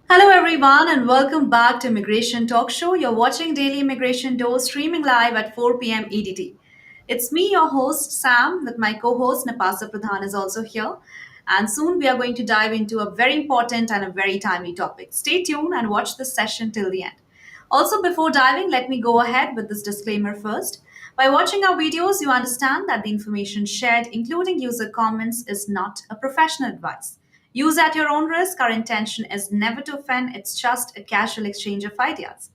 Hello, everyone, and welcome back to Immigration Talk Show. You're watching Daily Immigration Door streaming live at 4 p.m. EDT. It's me, your host, Sam, with my co host, Napasa Pradhan, is also here. And soon we are going to dive into a very important and a very timely topic. Stay tuned and watch this session till the end. Also, before diving, let me go ahead with this disclaimer first. By watching our videos, you understand that the information shared, including user comments, is not a professional advice. Use at your own risk. Our intention is never to offend, it's just a casual exchange of ideas.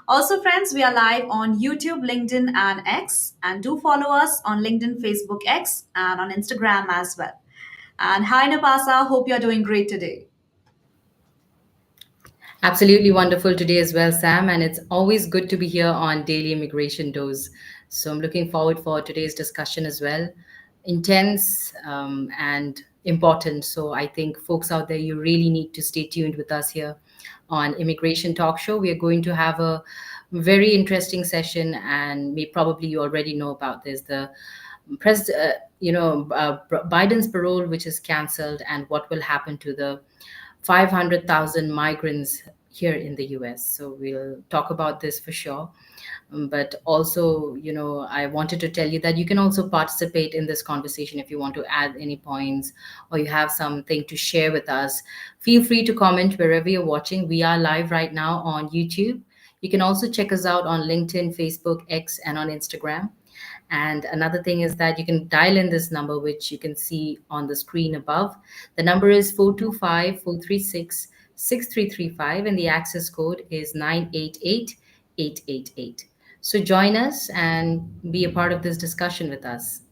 Also, friends, we are live on YouTube, LinkedIn, and X. And do follow us on LinkedIn, Facebook, X, and on Instagram as well. And hi, Napasa. Hope you're doing great today. Absolutely wonderful today as well, Sam. And it's always good to be here on Daily Immigration Dose. So I'm looking forward for today's discussion as well. Intense and important. So I think folks out there, you really need to stay tuned with us here on Immigration Talk Show. We are going to have a very interesting session, and probably you already know about this. The Biden's parole, which is cancelled, and what will happen to the 500,000 migrants here in the US. So we'll talk about this for sure. But also, I wanted to tell you that you can also participate in this conversation if you want to add any points or you have something to share with us. Feel free to comment wherever you're watching. We are live right now on YouTube. You can also check us out on LinkedIn, Facebook, X, and on Instagram. And another thing is that you can dial in this number, which you can see on the screen above. The number is 425-436-6335, and the access code is 988-888. So join us and be a part of this discussion with us.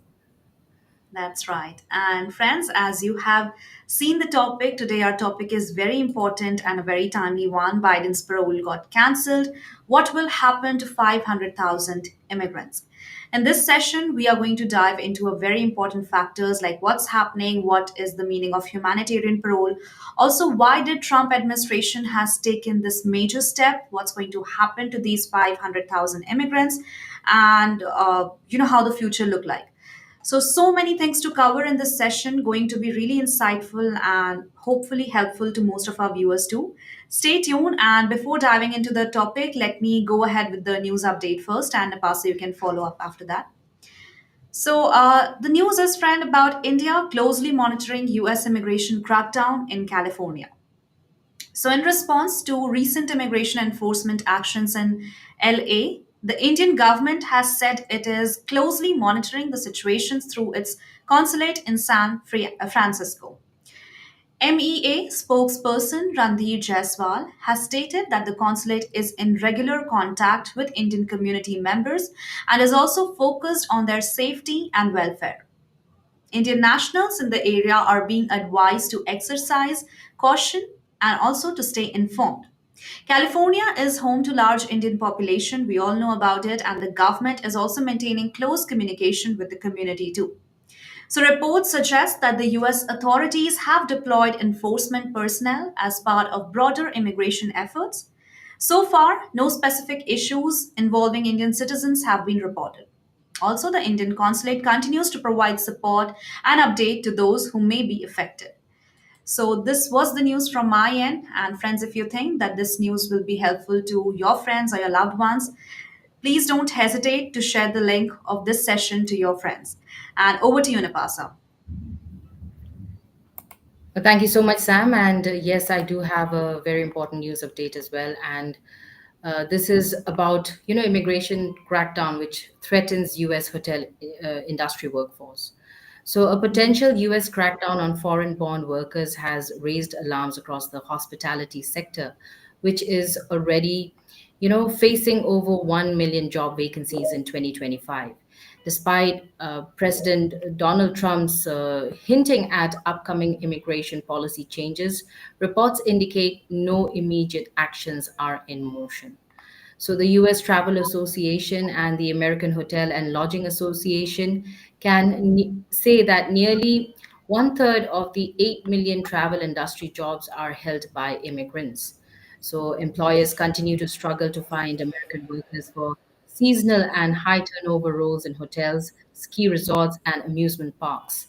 That's right. And friends, as you have seen the topic, today our topic is very important and a very timely one. Biden's parole got cancelled. What will happen to 500,000 immigrants? In this session, we are going to dive into a very important factors like what's happening, what is the meaning of humanitarian parole, also why did Trump administration has taken this major step, what's going to happen to these 500,000 immigrants, and how the future look like. So many things to cover in this session, going to be really insightful and hopefully helpful to most of our viewers too. Stay tuned. And before diving into the topic, let me go ahead with the news update first, and Napasa, you can follow up after that. The news is, friend, about India closely monitoring US immigration crackdown in California. So, in response to recent immigration enforcement actions in LA, the Indian government has said it is closely monitoring the situations through its consulate in Francisco. MEA spokesperson Randhir Jaiswal has stated that the consulate is in regular contact with Indian community members and is also focused on their safety and welfare. Indian nationals in the area are being advised to exercise caution and also to stay informed. California is home to large Indian population, we all know about it, and the government is also maintaining close communication with the community too. So reports suggest that the US authorities have deployed enforcement personnel as part of broader immigration efforts. So far, no specific issues involving Indian citizens have been reported. Also, the Indian consulate continues to provide support and update to those who may be affected. So, this was the news from my end. And, friends, if you think that this news will be helpful to your friends or your loved ones, please don't hesitate to share the link of this session to your friends. And over to you, Napasa. Thank you so much, Sam. And yes, I do have a very important news update as well. And this is about, immigration crackdown, which threatens U.S. hotel industry workforce. So a potential U.S. crackdown on foreign-born workers has raised alarms across the hospitality sector, which is already, facing over 1 million job vacancies in 2025. Despite President Donald Trump's hinting at upcoming immigration policy changes, reports indicate no immediate actions are in motion. So, the US Travel Association and the American Hotel and Lodging Association can say that nearly one third of the 8 million travel industry jobs are held by immigrants. So, employers continue to struggle to find American workers for seasonal and high turnover roles in hotels, ski resorts, and amusement parks.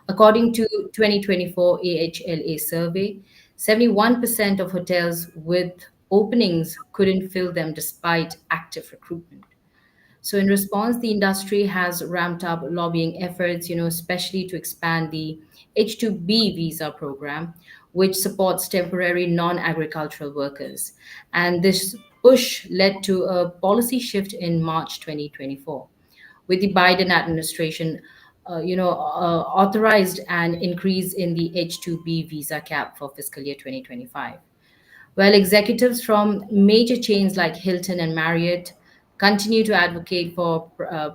According to 2024 AHLA survey, 71% of hotels with openings couldn't fill them despite active recruitment. So in response, the industry has ramped up lobbying efforts, especially to expand the H-2B visa program, which supports temporary non-agricultural workers. And this push led to a policy shift in March 2024, with the Biden administration, authorized an increase in the H-2B visa cap for fiscal year 2025. While executives from major chains like Hilton and Marriott continue to advocate for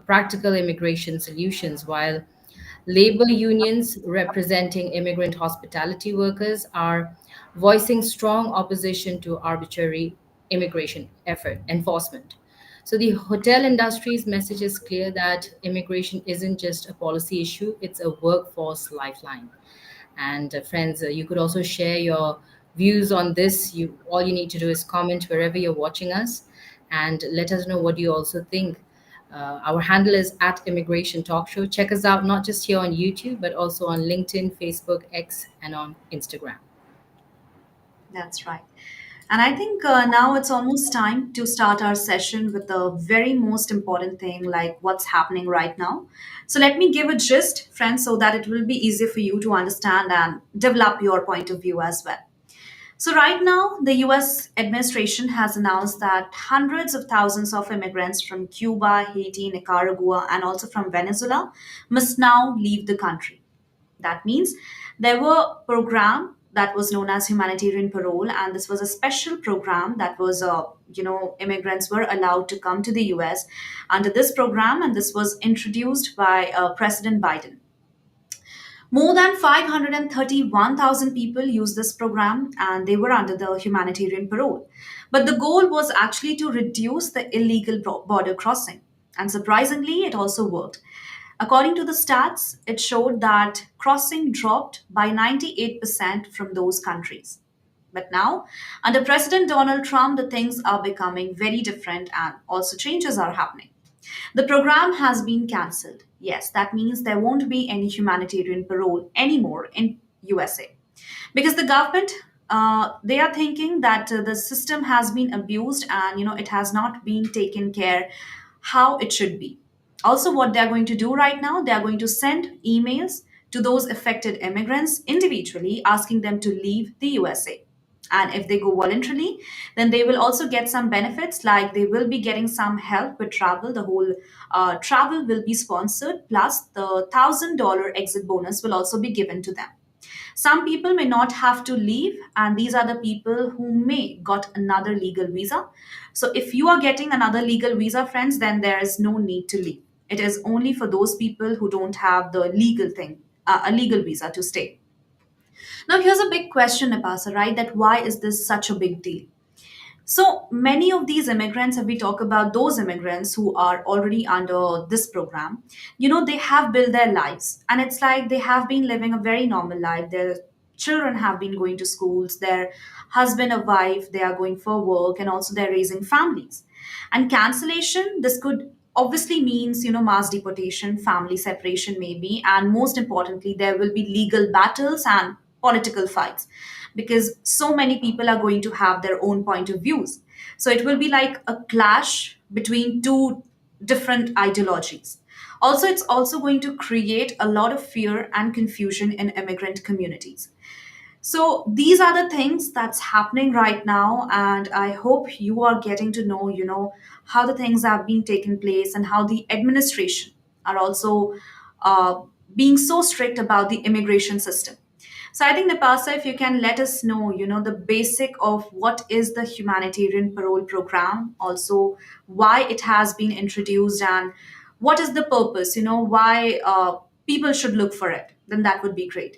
practical immigration solutions, while labor unions representing immigrant hospitality workers are voicing strong opposition to arbitrary immigration effort enforcement. So the hotel industry's message is clear that immigration isn't just a policy issue, it's a workforce lifeline. And friends, you could also share your views on this. You all you need to do is comment wherever you're watching us, and let us know what you also think. Our handle is at Immigration Talk Show. Check us out not just here on YouTube, but also on LinkedIn, Facebook, X, and on Instagram. That's right. And I think now it's almost time to start our session with the very most important thing, like what's happening right now. So let me give a gist, friends, so that it will be easier for you to understand and develop your point of view as well. So, right now, the US administration has announced that hundreds of thousands of immigrants from Cuba, Haiti, Nicaragua, and also from Venezuela must now leave the country. That means there were a program that was known as humanitarian parole, and this was a special program that was, immigrants were allowed to come to the US under this program, and this was introduced by President Biden. More than 531,000 people used this program and they were under the humanitarian parole. But the goal was actually to reduce the illegal border crossing. And surprisingly, it also worked. According to the stats, it showed that crossing dropped by 98% from those countries. But now, under President Donald Trump, the things are becoming very different and also changes are happening. The program has been cancelled. Yes, that means there won't be any humanitarian parole anymore in USA because the government they are thinking that the system has been abused and it has not been taken care how it should be. Also, what they are going to do right now, they are going to send emails to those affected immigrants individually asking them to leave the USA. And if they go voluntarily, then they will also get some benefits, like they will be getting some help with travel. The whole travel will be sponsored, plus the $1,000 exit bonus will also be given to them. Some people may not have to leave, and these are the people who may got another legal visa. So if you are getting another legal visa, friends, then there is no need to leave. It is only for those people who don't have the legal thing, a legal visa to stay. Now, here's a big question, Napasa, right? That why is this such a big deal? So many of these immigrants, if we talk about those immigrants who are already under this program, they have built their lives. And it's like they have been living a very normal life. Their children have been going to schools, their husband or wife, they are going for work, and also they're raising families. And cancellation, this could obviously means, mass deportation, family separation maybe, and most importantly, there will be legal battles and political fights because so many people are going to have their own point of views. So it will be like a clash between two different ideologies. Also, it's also going to create a lot of fear and confusion in immigrant communities. So these are the things that's happening right now, and I hope you are getting to know, how the things have been taking place and how the administration are also uh, being so strict about the immigration system. So I think Napasa, if you can let us know, the basic of what is the humanitarian parole program, also why it has been introduced, and what is the purpose, why people should look for it, then that would be great.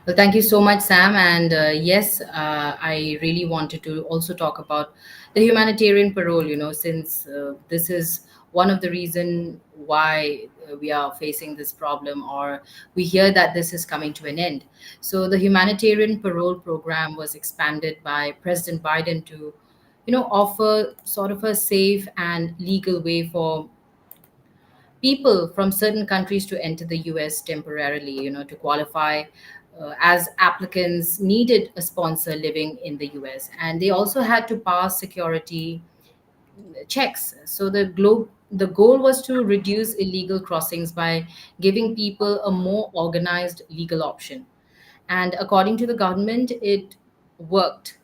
Well, thank you so much, Sam. And yes, I really wanted to also talk about the humanitarian parole. Since this is one of the reason why we are facing this problem, or we hear that this is coming to an end. So the humanitarian parole program was expanded by President Biden to, offer sort of a safe and legal way for people from certain countries to enter the US temporarily, to qualify as applicants needed a sponsor living in the US. And they also had to pass security checks. So the goal was to reduce illegal crossings by giving people a more organized legal option. And according to the government, it worked.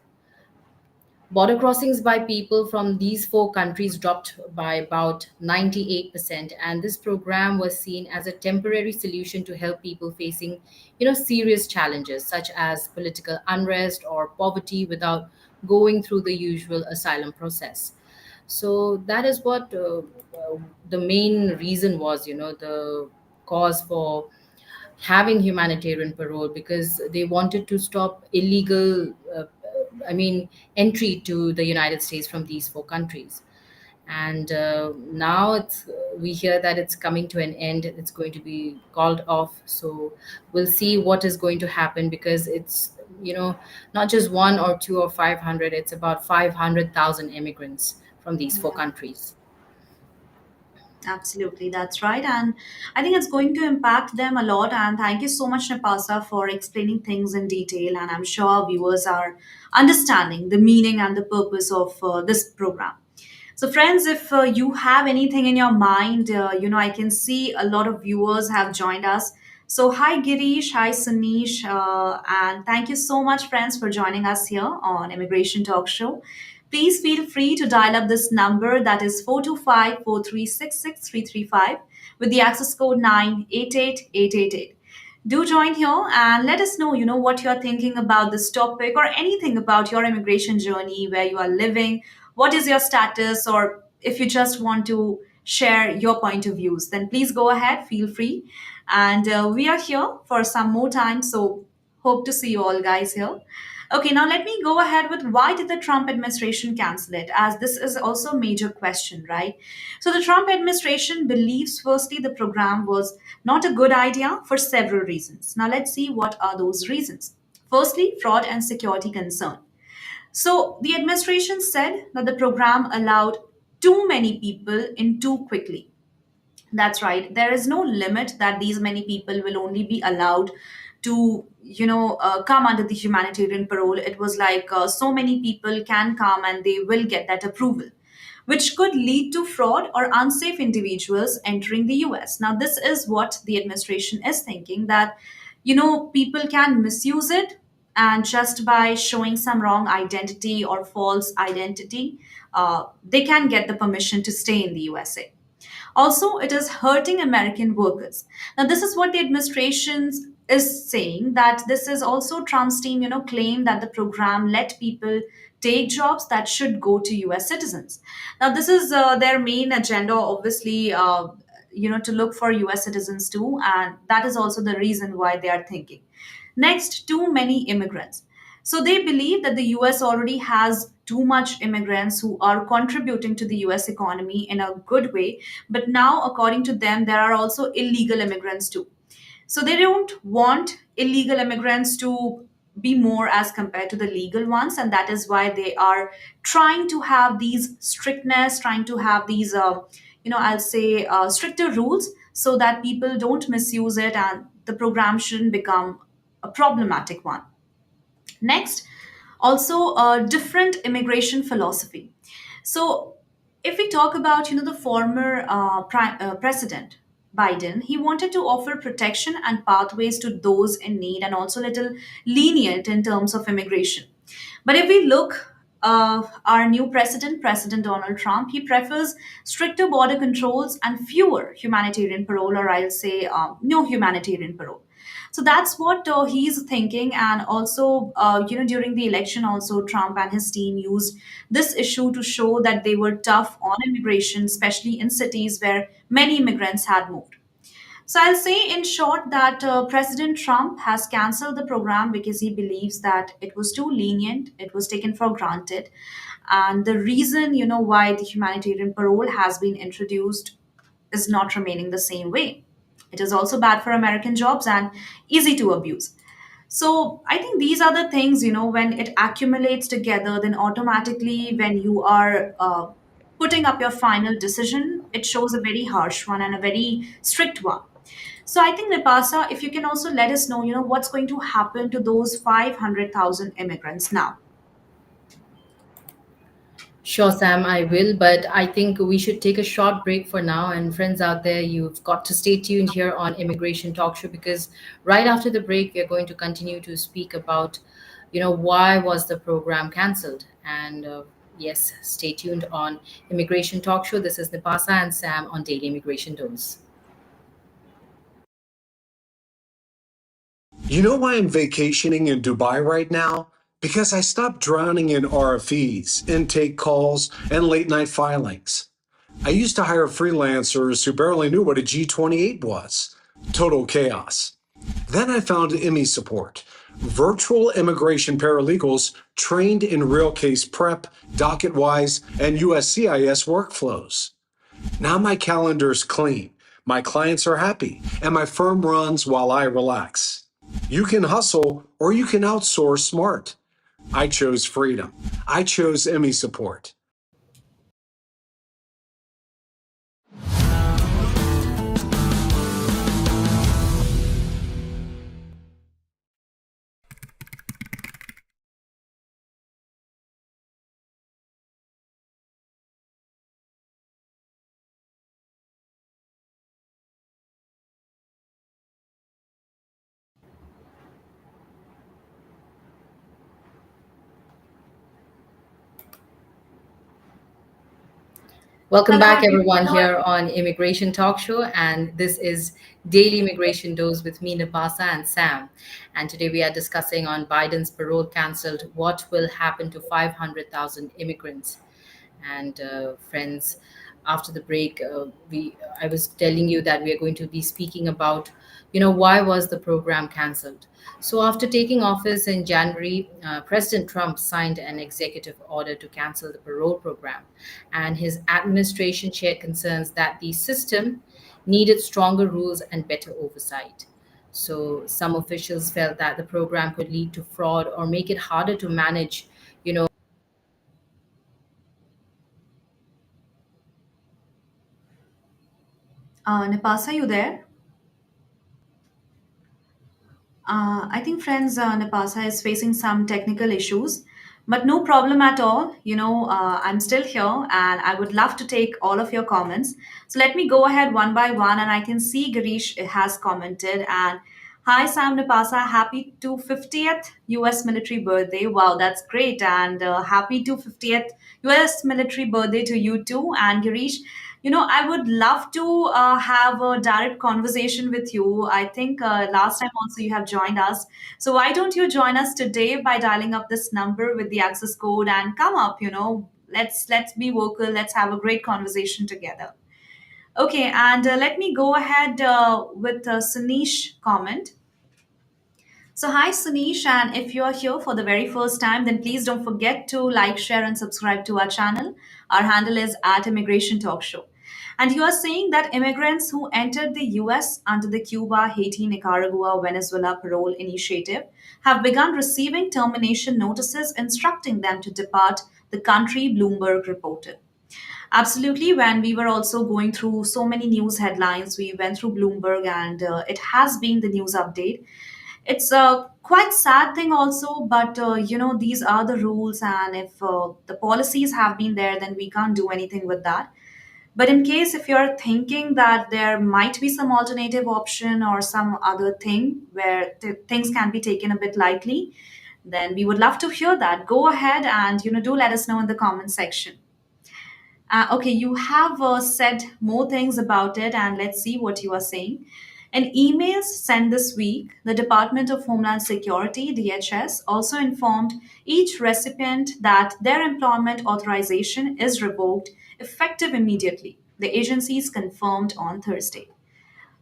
Border crossings by people from these four countries dropped by about 98%, and this program was seen as a temporary solution to help people facing, serious challenges such as political unrest or poverty without going through the usual asylum process. So that is what the main reason was, the cause for having humanitarian parole, because they wanted to stop illegal I mean entry to the United States from these four countries. And now we hear that it's coming to an end, it's going to be called off. So we'll see what is going to happen, because it's, not just one or two or 500, it's about 500,000 immigrants from these four Yeah. countries. Absolutely, that's right. And I think it's going to impact them a lot. And thank you so much, Napasa, for explaining things in detail. And I'm sure our viewers are understanding the meaning and the purpose of this program. So, friends, if you have anything in your mind, I can see a lot of viewers have joined us. So, hi Girish, hi Sunish, and thank you so much, friends, for joining us here on Immigration Talk Show. Please feel free to dial up this number, that is 425 4366335, with the access code 988888. Do join here and let us know, what you're thinking about this topic or anything about your immigration journey, where you are living, what is your status, or if you just want to share your point of views, then please go ahead, feel free. And we are here for some more time, so hope to see you all guys here. Okay, now let me go ahead with why did the Trump administration cancel it, as this is also a major question, right? So the Trump administration believes firstly the program was not a good idea for several reasons. Now let's see what are those reasons. Firstly, fraud and security concern. So the administration said that the program allowed too many people in too quickly. That's right. There is no limit that these many people will only be allowed to, come under the humanitarian parole. It was like so many people can come and they will get that approval, which could lead to fraud or unsafe individuals entering the US. Now, this is what the administration is thinking, that, people can misuse it, and just by showing some wrong identity or false identity, they can get the permission to stay in the USA. Also, it is hurting American workers. Now, this is what the administration is saying, that this is also Trump's team, claim that the program let people take jobs that should go to US citizens. Now, this is their main agenda, obviously, to look for US citizens too. And that is also the reason why they are thinking. Next, too many immigrants. So they believe that the US already has too much immigrants who are contributing to the US economy in a good way. But now, according to them, there are also illegal immigrants too. So they don't want illegal immigrants to be more as compared to the legal ones. And that is why they are trying to have these strictness, trying to have these, I'll say, stricter rules so that people don't misuse it and the program shouldn't become a problematic one. Next, also a different immigration philosophy. So, if we talk about the former president Biden, he wanted to offer protection and pathways to those in need, and also a little lenient in terms of immigration. But if we look, our new president, President Donald Trump, he prefers stricter border controls and fewer humanitarian parole, or I'll say no humanitarian parole. So that's what he's thinking. And also, during the election, also Trump and his team used this issue to show that they were tough on immigration, especially in cities where many immigrants had moved. So I'll say in short that President Trump has cancelled the program because he believes that it was too lenient, it was taken for granted, and the reason why the humanitarian parole has been introduced is not remaining the same way. It is also bad for American jobs and easy to abuse. So I think these are the things, when it accumulates together, then automatically when you are putting up your final decision, it shows a very harsh one and a very strict one. So I think, Nipasa, if you can also let us know, what's going to happen to those 500,000 immigrants now. Sure, Sam, I will, but I think we should take a short break for now. And friends out there, you've got to stay tuned here on Immigration Talk Show, because right after the break, we're going to continue to speak about, why was the program cancelled? And yes, stay tuned on Immigration Talk Show. This is Nipasa and Sam on Daily Immigration Dose. You know why I'm vacationing in Dubai right now? Because I stopped drowning in RFEs, intake calls, and late night filings. I used to hire freelancers who barely knew what a G28 was. Total chaos. Then I found IMI Support, virtual immigration paralegals trained in real case prep, docket-wise, and USCIS workflows. Now my calendar's clean, my clients are happy, and my firm runs while I relax. You can hustle or you can outsource smart. I chose freedom. I chose Emmy support. Welcome Hello, back, everyone. everyone, here on Immigration Talk Show. And this is Daily Immigration Dose with me, Napasa and Sam. And today we are discussing on Biden's parole cancelled. What will happen to 500,000 immigrants? And friends, after the break, I was telling you that we are going to be speaking about, why was the program cancelled? So after taking office in January, President Trump signed an executive order to cancel the parole program, and his administration shared concerns that the system needed stronger rules and better oversight. So some officials felt that the program could lead to fraud or make it harder to manage, you know, Nipasa, you there? I think, friends, Napasa is facing some technical issues, but no problem at all. I'm still here and I would love to take all of your comments. So let me go ahead one by one, and I can see Girish has commented. And hi, Sam Napasa, happy 250th US military birthday. Wow, that's great. And happy 250th US military birthday to you too. And Girish, I would love to have a direct conversation with you. I think last time also you have joined us. So why don't you join us today by dialing up this number with the access code and come up, let's be vocal, let's have a great conversation together. Okay, and let me go ahead with Sunish comment. So, hi Sunish, and if you are here for the very first time, then please don't forget to like, share, and subscribe to our channel. Our handle is at Immigration Talk Show. And you are saying that immigrants who entered the US under the Cuba, Haiti, Nicaragua, Venezuela parole initiative have begun receiving termination notices instructing them to depart the country, Bloomberg reported. Absolutely. When we were also going through so many news headlines, we went through Bloomberg, and it has been the news update. It's a quite sad thing also, but these are the rules, and if the policies have been there, then we can't do anything with that. But in case if you're thinking that there might be some alternative option or some other thing where things can be taken a bit lightly, then we would love to hear that. Go ahead and do let us know in the comment section. Okay, you have said more things about it, and let's see what you are saying. In emails sent this week, the Department of Homeland Security, DHS, also informed each recipient that their employment authorization is revoked effective immediately. The agencies confirmed on Thursday.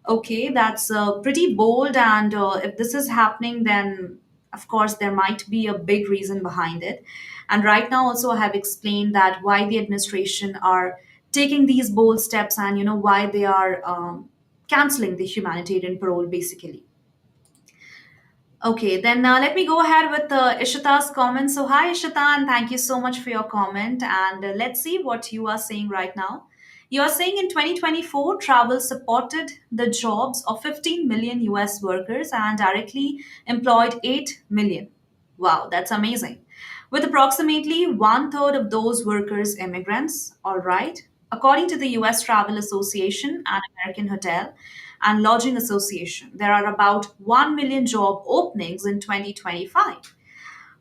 Okay, that's pretty bold. And if this is happening, then of course there might be a big reason behind it. And right now, also, I have explained that why the administration are taking these bold steps, and why they are canceling the humanitarian parole, basically. Okay, then let me go ahead with Ishita's comment. So, hi, Ishita, and thank you so much for your comment. And let's see what you are saying right now. You're saying in 2024, travel supported the jobs of 15 million US workers and directly employed 8 million. Wow, that's amazing. With approximately one third of those workers immigrants, all right. According to the US Travel Association and American Hotel and Lodging Association, there are about 1 million job openings in 2025.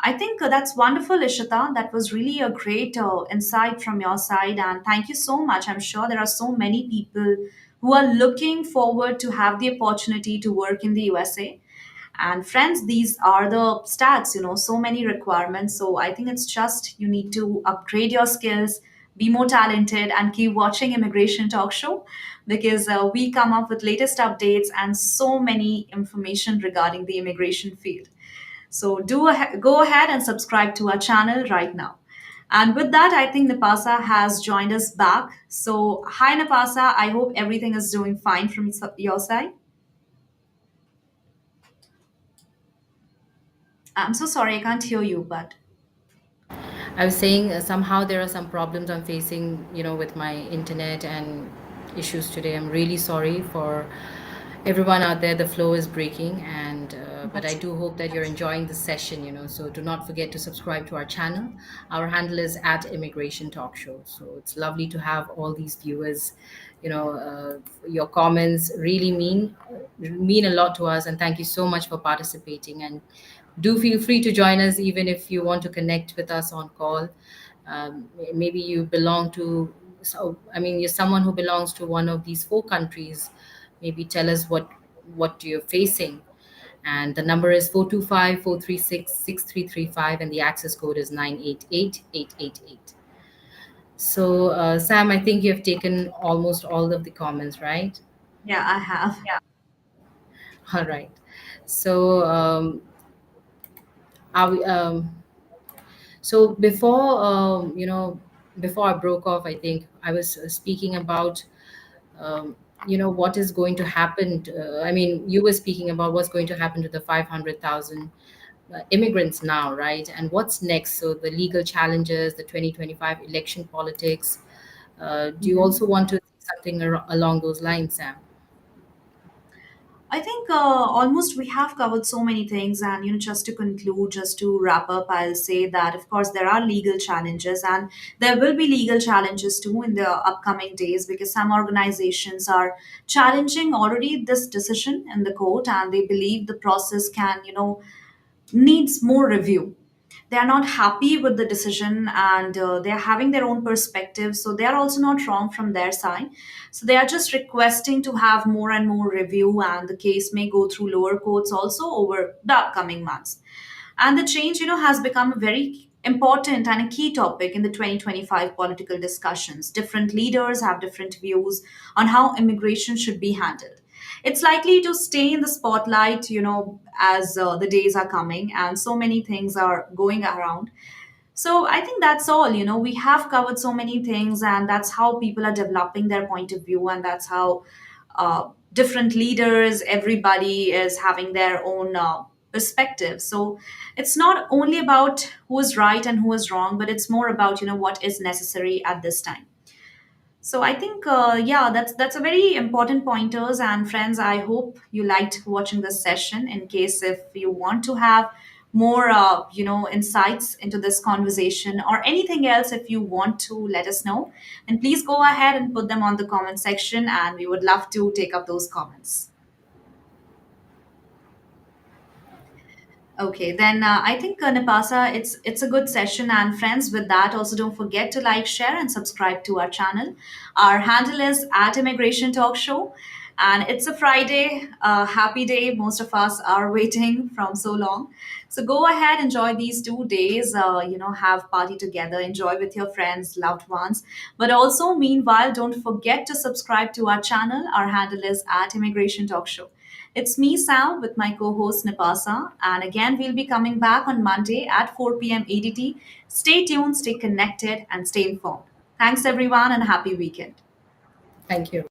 I think that's wonderful, Ishita. That was really a great insight from your side, and thank you so much. I'm sure there are so many people who are looking forward to have the opportunity to work in the USA. And friends, these are the stats, so many requirements. So I think it's just you need to upgrade your skills, be more talented, and keep watching Immigration Talk Show because we come up with latest updates and so many information regarding the immigration field. So go ahead and subscribe to our channel right now. And with that, I think Napasa has joined us back. So hi Napasa, I hope everything is doing fine from your side. I'm so sorry, I can't hear you, but I was saying somehow there are some problems I'm facing, with my internet and issues today. I'm really sorry for everyone out there. The flow is breaking, and but I that's do hope that you're enjoying the session. So do not forget to subscribe to our channel. Our handle is at Immigration Talk Show. So it's lovely to have all these viewers. Your comments really mean a lot to us, and thank you so much for participating. And do feel free to join us even if you want to connect with us on call. Maybe you belong to, so I mean, you're someone who belongs to one of these four countries. Maybe tell us what you're facing. And the number is 425-436-6335, and the access code is 988-888. So, Sam, I think you have taken almost all of the comments, right? yeah, I have. All right. So, are we, so before I broke off, I think I was speaking about, what is going to happen. I mean, you were speaking about what's going to happen to the 500,000 immigrants now, right? And what's next? So the legal challenges, the 2025 election politics. Do you Mhm. also want to say something along those lines, Sam? I think almost we have covered so many things, and just to conclude, just to wrap up, I'll say that of course there are legal challenges, and there will be legal challenges too in the upcoming days because some organizations are challenging already this decision in the court, and they believe the process can, needs more review. They are not happy with the decision, and they are having their own perspective, so they are also not wrong from their side. So they are just requesting to have more and more review, and the case may go through lower courts also over the upcoming months. And the change, has become a very important and a key topic in the 2025 political discussions. Different leaders have different views on how immigration should be handled. It's likely to stay in the spotlight, as the days are coming and so many things are going around. So I think that's all. We have covered so many things, and that's how people are developing their point of view, and that's how different leaders, everybody is having their own perspective. So it's not only about who is right and who is wrong, but it's more about what is necessary at this time. So I think, yeah, that's a very important pointers. And friends, I hope you liked watching this session. In case if you want to have more, insights into this conversation or anything else, if you want to let us know, and please go ahead and put them on the comment section, and we would love to take up those comments. Okay, then I think Napasa, it's a good session, and friends, with that, also don't forget to like, share, and subscribe to our channel. Our handle is at Immigration Talk Show, and it's a Friday, a happy day. Most of us are waiting from so long, so go ahead, enjoy these 2 days. Have party together, enjoy with your friends, loved ones. But also, meanwhile, don't forget to subscribe to our channel. Our handle is at Immigration Talk Show. It's me, Sam, with my co host Nipasa. And again, we'll be coming back on Monday at 4 p.m. EDT. Stay tuned, stay connected, and stay informed. Thanks, everyone, and happy weekend. Thank you.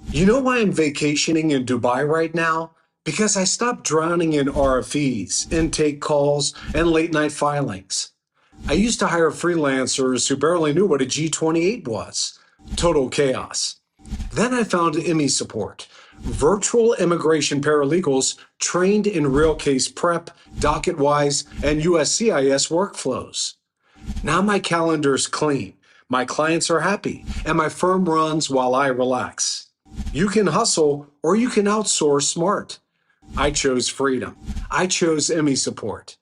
You know why I'm vacationing in Dubai right now? Because I stopped drowning in RFEs, intake calls, and late night filings. I used to hire freelancers who barely knew what a G28 was. Total chaos. Then I found Emmy Support, virtual immigration paralegals trained in real case prep, DocketWise, and USCIS workflows. Now my calendar's clean, my clients are happy, and my firm runs while I relax. You can hustle or you can outsource smart. I chose freedom. I chose Emmy Support.